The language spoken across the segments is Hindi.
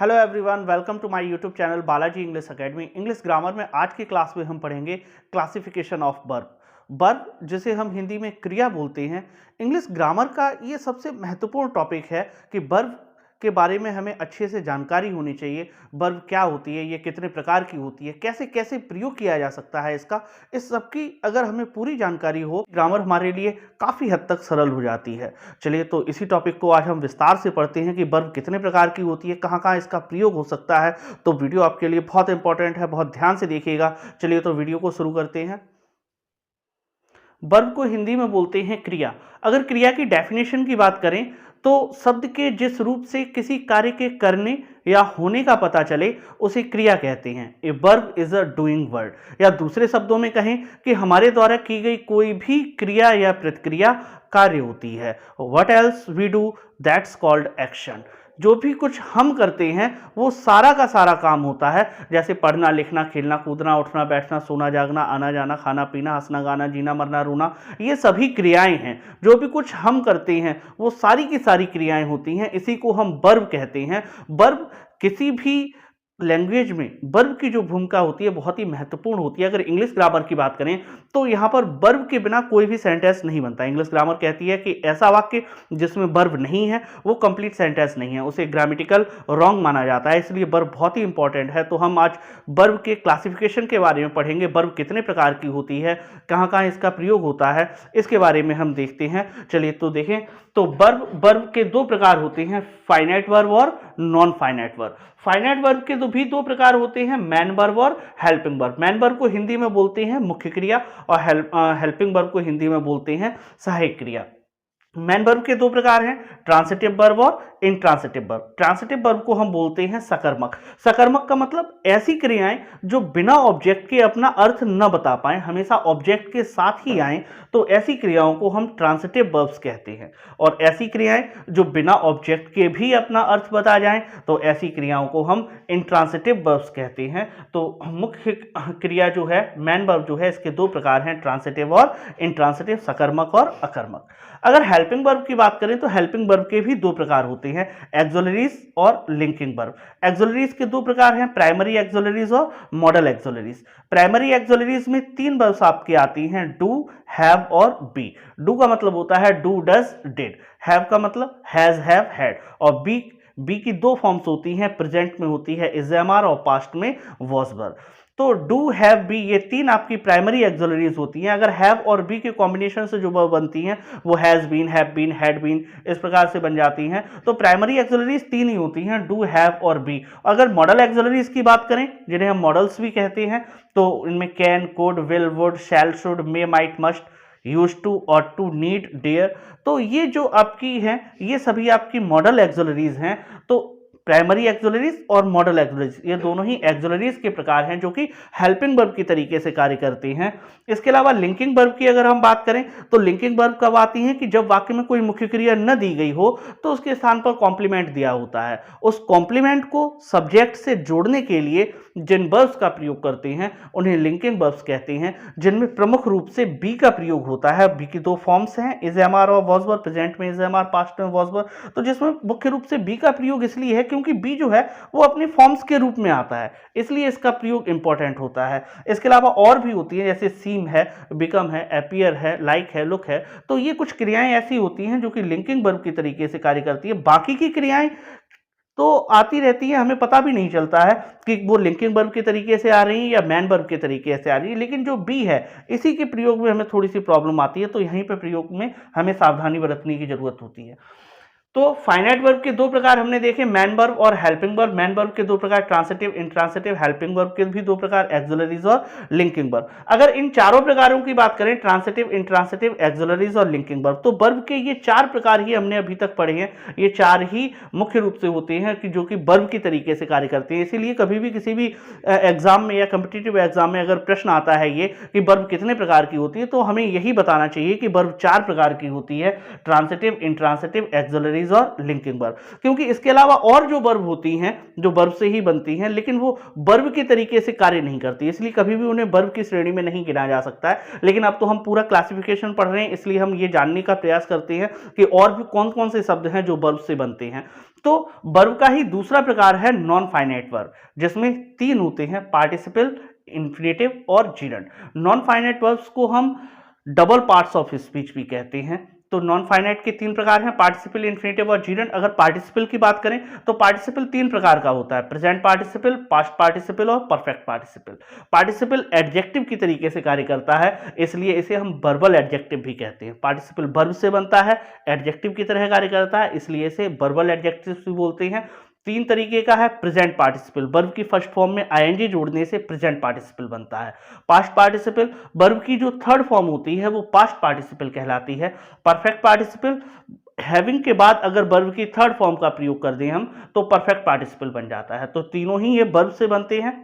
Hello everyone, welcome to my YouTube channel Balaji English academy. English grammar में आज की क्लास में हम पढ़ेंगे क्लासिफिकेशन ऑफ वर्ब। वर्ब जिसे हम हिंदी में क्रिया बोलते हैं, इंग्लिश ग्रामर का ये सबसे महत्वपूर्ण टॉपिक है कि वर्ब के बारे में हमें अच्छे से जानकारी होनी चाहिए। वर्ब क्या होती है, ये कितने प्रकार की होती है, कैसे कैसे प्रयोग किया जा सकता है इसका, इस सब की अगर हमें पूरी जानकारी हो, ग्रामर हमारे लिए काफ़ी हद तक सरल हो जाती है। चलिए तो इसी टॉपिक को आज हम विस्तार से पढ़ते हैं कि वर्ब कितने प्रकार की होती है, कहाँ कहाँ इसका प्रयोग हो सकता है। तो वीडियो आपके लिए बहुत इंपॉर्टेंट है, बहुत ध्यान से देखिएगा। चलिए तो वीडियो को शुरू करते हैं। वर्ब को हिंदी में बोलते हैं क्रिया। अगर क्रिया की डेफिनेशन की बात करें तो शब्द के जिस रूप से किसी कार्य के करने या होने का पता चले उसे क्रिया कहते हैं। A verb is a doing word. या दूसरे शब्दों में कहें कि हमारे द्वारा की गई कोई भी क्रिया या प्रतिक्रिया कार्य होती है। What else we do, that's called action. जो भी कुछ हम करते हैं वो सारा का सारा काम होता है, जैसे पढ़ना, लिखना, खेलना, कूदना, उठना, बैठना, सोना, जागना, आना जाना, खाना पीना, हंसना, गाना, जीना, मरना, रोना, ये सभी क्रियाएं हैं। जो भी कुछ हम करते हैं वो सारी की सारी क्रियाएं होती हैं। इसी को हम वर्ब कहते हैं। वर्ब किसी भी लैंग्वेज में वर्ब की जो भूमिका होती है बहुत ही महत्वपूर्ण होती है। अगर इंग्लिश ग्रामर की बात करें तो यहाँ पर वर्ब के बिना कोई भी सेंटेंस नहीं बनता। इंग्लिश ग्रामर कहती है कि ऐसा वाक्य जिसमें वर्ब नहीं है वो कंप्लीट सेंटेंस नहीं है, उसे ग्रामेटिकल रॉन्ग माना जाता है। इसलिए वर्ब बहुत ही इंपॉर्टेंट है। तो हम आज वर्ब के क्लासिफिकेशन के बारे में पढ़ेंगे। वर्ब कितने प्रकार की होती है, कहाँ कहाँ इसका प्रयोग होता है, इसके बारे में हम देखते हैं। चलिए तो देखें। तो वर्ब के दो प्रकार होते हैं, फाइनाइट वर्ब और non finite verb. Finite verb के तो भी दो प्रकार होते हैं, मैन वर्ब और हेल्पिंग वर्ब। मैन वर्ब को हिंदी में बोलते हैं मुख्य क्रिया और हेल्पिंग वर्ब को हिंदी में बोलते हैं सहायक क्रिया। मैन वर्ब के दो प्रकार हैं, ट्रांसिटिव वर्ब और इंट्रांसिटिव वर्ब। ट्रांसिटिव वर्ब को हम बोलते हैं सकर्मक। सकर्मक का मतलब ऐसी क्रियाएं जो बिना ऑब्जेक्ट के अपना अर्थ न बता पाए, हमेशा ऑब्जेक्ट के साथ ही आए, तो ऐसी क्रियाओं को हम ट्रांसिटिव वर्ब्स कहते हैं। और ऐसी क्रियाएं जो बिना ऑब्जेक्ट के भी अपना अर्थ बता जाएं, तो ऐसी क्रियाओं को हम इंट्रांसिटिव वर्ब्स कहते हैं। तो मुख्य क्रिया जो है, मैन वर्ब जो है, इसके दो प्रकार हैं, ट्रांसिटिव और इंट्रांसिटिव, सकर्मक और अकर्मक। अगर हेल्पिंग वर्ब की बात करें तो हेल्पिंग वर्ब के भी दो प्रकार होते हैं, एक्सोलरीज और लिंकिंग वर्ब। एक्सोलरीज के दो प्रकार हैं, प्राइमरी एक्सोलरीज और मॉडल एक्सोलरीज। प्राइमरी एक्सोलरीज में तीन वर्ब्स आपके आती हैं, डू, हैव और बी। डू का मतलब होता है डू, डज, डिड। हैव का मतलब हैज, हैव, हैड। और बी की दो फॉर्म्स होती हैं, प्रेजेंट में होती है इज, एम, आर और पास्ट में वॉज, वर। तो डू, हैव, बी, ये तीन आपकी प्राइमरी एक्सोलरीज होती हैं। अगर हैव और बी के कॉम्बिनेशन से जो वर्ब बनती हैं वो has been, have been, had been, इस प्रकार से बन जाती हैं। तो प्राइमरी एक्सोलरीज तीन ही होती हैं, डू, हैव और बी। अगर मॉडल एक्सोलरीज की बात करें, जिन्हें हम मॉडल्स भी कहते हैं, तो इनमें can, could, will, would, shall, should, may, might, must, use to, ought to, need, dare, तो ये जो आपकी हैं ये सभी आपकी मॉडल एक्सोलरीज हैं। तो प्राइमरी एक्सोलरीज और मॉडल एक्सोलरीज ये दोनों ही एक्सोलरीज के प्रकार हैं जो कि हेल्पिंग वर्ब की तरीके से कार्य करती हैं। इसके अलावा लिंकिंग वर्ब की अगर हम बात करें तो लिंकिंग वर्ब कब आती हैं कि जब वाक्य में कोई मुख्य क्रिया न दी गई हो तो उसके स्थान पर कॉम्प्लीमेंट दिया होता है। उस कॉम्प्लीमेंट को सब्जेक्ट से जोड़ने के लिए जिन वर्ब्स का प्रयोग करते हैं उन्हें लिंकिंग वर्ब्स कहते हैं, जिनमें प्रमुख रूप से बी का प्रयोग होता है। बी की दो फॉर्म्स हैं, इज, एम, आर और वॉज, वर। प्रेजेंट में इज, एम, आर, पास्ट में वॉज, वर। तो जिसमें मुख्य रूप से बी का प्रयोग इसलिए है क्योंकि बी जो है वो अपनी फॉर्म्स के रूप में आता है, इसलिए इसका प्रयोग इंपॉर्टेंट होता है। इसके अलावा और भी होती है, जैसे सीम है, बिकम है, अपीयर है, लाइक है, लुक है। तो ये कुछ क्रियाएं ऐसी होती हैं जो कि लिंकिंग वर्ब की तरीके से कार्य करती है। बाकी की क्रियाएं तो आती रहती है, हमें पता भी नहीं चलता है कि वो लिंकिंग वर्ब के तरीके से आ रही है या मैन वर्ब के तरीके से आ रही है। लेकिन जो बी है इसी के प्रयोग में हमें थोड़ी सी प्रॉब्लम आती है, तो यहीं पे प्रयोग में हमें सावधानी बरतने की जरूरत होती है। तो फाइनाइट वर्ब के दो प्रकार हमने देखे, मैन वर्ब और हेल्पिंग वर्ब। मैन वर्ब के दो प्रकार, ट्रांसिटिव, इंट्रांसिटिव। हेल्पिंग वर्ब के भी दो प्रकार, एक्सोलरीज और लिंकिंग वर्ब। अगर इन चारों प्रकारों की बात करें, ट्रांसिटिव, इंट्रांसिटिव, एक्सोलरीज और लिंकिंग वर्ब, तो वर्ब के ये चार प्रकार ही हमने अभी तक पढ़े हैं। ये चार ही मुख्य रूप से होते हैं कि जो कि वर्ब की तरीके से कार्य करते हैं। इसीलिए कभी भी किसी भी एग्जाम में या कॉम्पिटिटिव एग्जाम में अगर प्रश्न आता है ये कि वर्ब कितने प्रकार की होती है, तो हमें यही बताना चाहिए कि वर्ब चार प्रकार की होती है, ट्रांसिटिव, इंट्रांसिटिव, एक्सोलरीज एक्सुलरीज और लिंकिंग वर्ब, क्योंकि इसके अलावा और जो वर्ब होती हैं जो वर्ब से ही बनती हैं लेकिन वो वर्ब के तरीके से कार्य नहीं करती, इसलिए कभी भी उन्हें वर्ब की श्रेणी में नहीं गिना जा सकता है। लेकिन अब तो हम पूरा क्लासिफिकेशन पढ़ रहे हैं, इसलिए हम ये जानने का प्रयास करते हैं कि और भी कौन कौन से शब्द हैं जो वर्ब से बनते हैं। तो वर्ब का ही दूसरा प्रकार है नॉन फाइनाइट वर्ब, जिसमें 3 होते हैं, पार्टिसिपल, इन्फिनेटिव और जीरंड। नॉन फाइनाइट वर्ब्स को हम डबल पार्ट्स ऑफ स्पीच भी कहते हैं। तो नॉन फाइनाइट के 3 प्रकार हैं, पार्टिसिपल, इन्फिनेटिव और जीरंड। अगर पार्टिसिपल की बात करें तो पार्टिसिपल 3 प्रकार का होता है, प्रेजेंट पार्टिसिपल, पास्ट पार्टिसिपल और परफेक्ट पार्टिसिपल। पार्टिसिपल एडजेक्टिव की तरीके से कार्य करता है, इसलिए इसे हम वर्बल एडजेक्टिव भी कहते हैं। पार्टिसिपल वर्ब से बनता है, एडजेक्टिव की तरह कार्य करता है, इसलिए इसे वर्बल एडजेक्टिव भी बोलते हैं। 3 तरीके का है, प्रेजेंट पार्टिसिपल, वर्ब की फर्स्ट फॉर्म में आईएनजी जोड़ने से प्रेजेंट पार्टिसिपल बनता है। पास्ट पार्टिसिपल, वर्ब की जो थर्ड फॉर्म होती है वो पास्ट पार्टिसिपल कहलाती है। परफेक्ट पार्टिसिपल, हैविंग के बाद अगर वर्ब की थर्ड फॉर्म का प्रयोग कर दें हम तो परफेक्ट पार्टिसिपल बन जाता है। तो तीनों ही ये वर्ब से बनते हैं।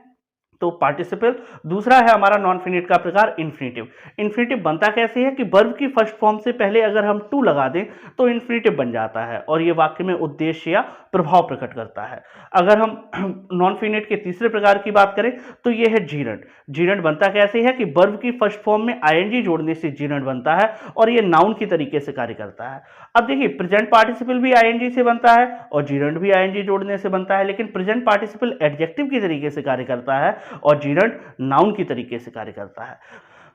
तो पार्टिसिपल। दूसरा है हमारा नॉन फिनिट का प्रकार इन्फिनेटिव। इन्फिनेटिव बनता कैसे है कि वर्ब की फर्स्ट फॉर्म से पहले अगर हम टू लगा दें तो इन्फिनेटिव बन जाता है और ये वाक्य में उद्देश्य या प्रभाव प्रकट करता है। अगर हम नॉन फिनिट के तीसरे प्रकार की बात करें तो ये है जीरंड। जीरंड बनता कैसे है कि वर्ब की फर्स्ट फॉर्म में आईएनजी जोड़ने से जीरंड बनता है और ये नाउन की तरीके से कार्य करता है। अब देखिए, प्रेजेंट पार्टिसिपल भी आईएनजी से बनता है और जीरंड भी आईएनजी जोड़ने से बनता है, लेकिन प्रेजेंट पार्टिसिपल एडजेक्टिव की तरीके से कार्य करता है और जीरंड नाउन की तरीके से कार्य करता है।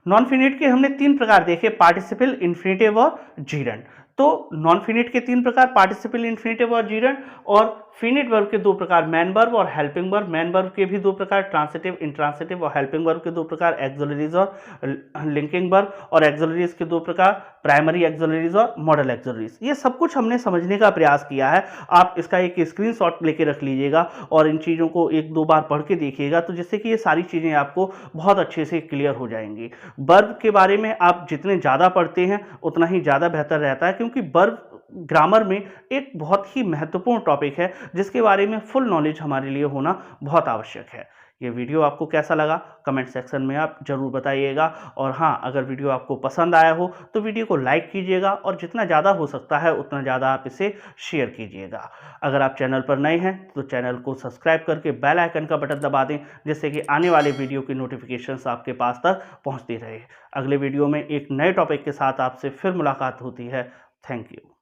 नॉन फिनिट के हमने 3 प्रकार देखे, पार्टिसिपल, इन्फिनेटिव और जीरंड। तो नॉन फिनिट के 3 प्रकार, पार्टिसिपल, इन्फिनेटिव और जीरंड। और फिनिट वर्ब के 2 प्रकार, मैन वर्ब और हेल्पिंग वर्ब। मैन वर्ब के भी 2 प्रकार, ट्रांसिटिव, इंट्रांसिटिव। और हेल्पिंग वर्ब के 2 प्रकार, एक्सुलरीज और लिंकिंग वर्ब। और एक्सुलरीज के 2 प्रकार, प्राइमरी एक्सुलरीज और मॉडल एक्सुलरीज। ये सब कुछ हमने समझने का प्रयास किया है। आप इसका एक स्क्रीनशॉट लेके रख लीजिएगा और इन चीज़ों को 1-2 बार पढ़ के देखिएगा, तो जिससे कि ये सारी चीज़ें आपको बहुत अच्छे से क्लियर हो जाएंगी। वर्ब के बारे में आप जितने ज़्यादा पढ़ते हैं उतना ही ज़्यादा बेहतर रहता है, क्योंकि वर्ब ग्रामर में एक बहुत ही महत्वपूर्ण टॉपिक है जिसके बारे में फुल नॉलेज हमारे लिए होना बहुत आवश्यक है। ये वीडियो आपको कैसा लगा कमेंट सेक्शन में आप जरूर बताइएगा। और हाँ, अगर वीडियो आपको पसंद आया हो तो वीडियो को लाइक कीजिएगा और जितना ज़्यादा हो सकता है उतना ज़्यादा आप इसे शेयर कीजिएगा। अगर आप चैनल पर नए हैं तो चैनल को सब्सक्राइब करके बेल आइकन का बटन दबा दें, जिससे कि आने वाले वीडियो की नोटिफिकेशंस आपके पास तक पहुँचती रहे। अगले वीडियो में एक नए टॉपिक के साथ आपसे फिर मुलाकात होती है। Thank you.